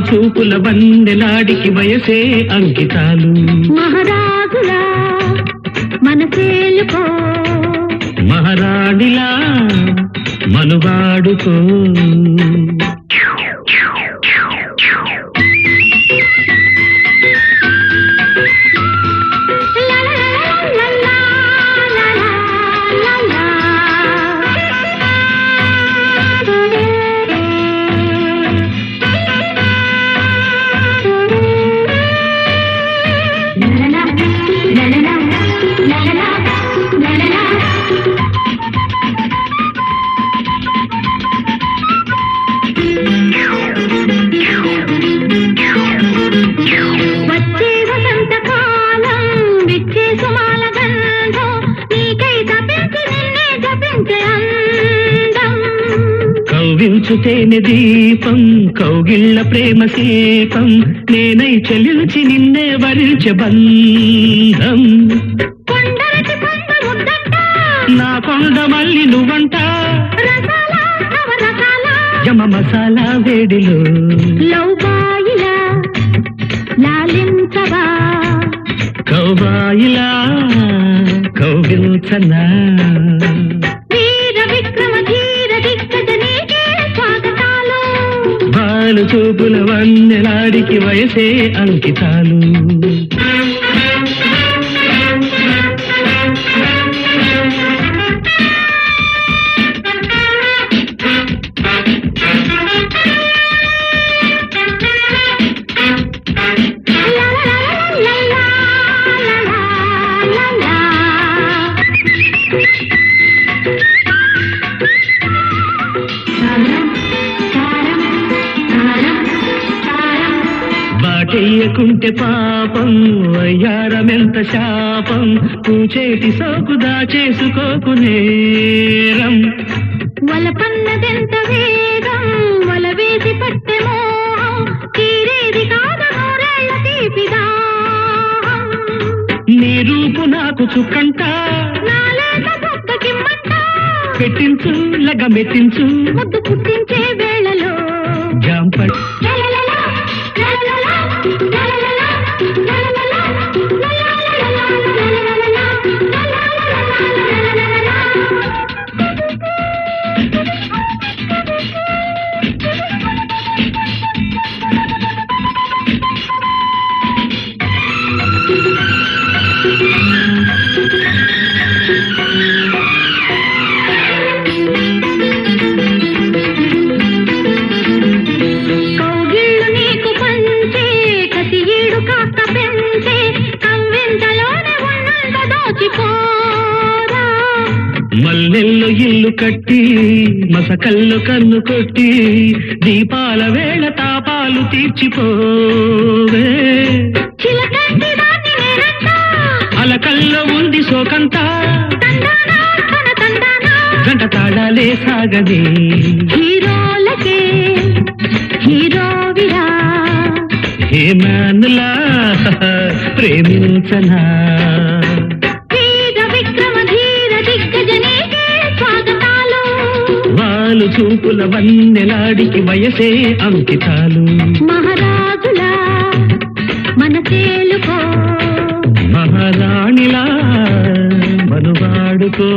చూపుల వన్నెలాడికి వయసే అంకితాలు మహారాజులా మనసేలుకో మహారాణిలా మనువాడుకో కౌవించుతేనె దీపం కౌగిళ్ళ ప్రేమ శీపం నేనై చెలించి నిన్నే వరించే బంధం నా కొండ మల్లి నువ్వంట యమ మసాలా వేడిలో లౌబాయిలా లాలించవా కౌబాయిలా కౌగిల్చనా బాలు చూపుల వన్నెలాడికి వయసే అంకితాలు చెయ్యకుంటే పాపం అయ్యారమెంత శాపం పూచేటి సోకు దాచేసుకోకు నేరం వలపన్నదెంత వేగం వల వేసి పట్టె మోహం తీరేది కాదు నూరేళ్ల తీపిదాహం నీ రూపు నాకు చుక్కంట నాలేత బొక్కకిమ్మంట పెట్టించు లగమెట్టించు ముద్దు పుట్టించే వేళలో జాంపట్ మల్లెల్లో ఇల్లు కట్టి మసకల్లో కన్ను కొట్టి దీపాల వేళ తాపాలు తీర్చిపోవే అలకల్లో ఉంది సోకంత గంట తాళాలే సాగదే హీరోలకే హీరోవిరా హేమానులా ప్రేమించనా వాలు చూపుల వన్నెలాడికి వయసే అంకితాలు మహారాజులా మనసేలుకో మహారాణిలా మనువాడుకో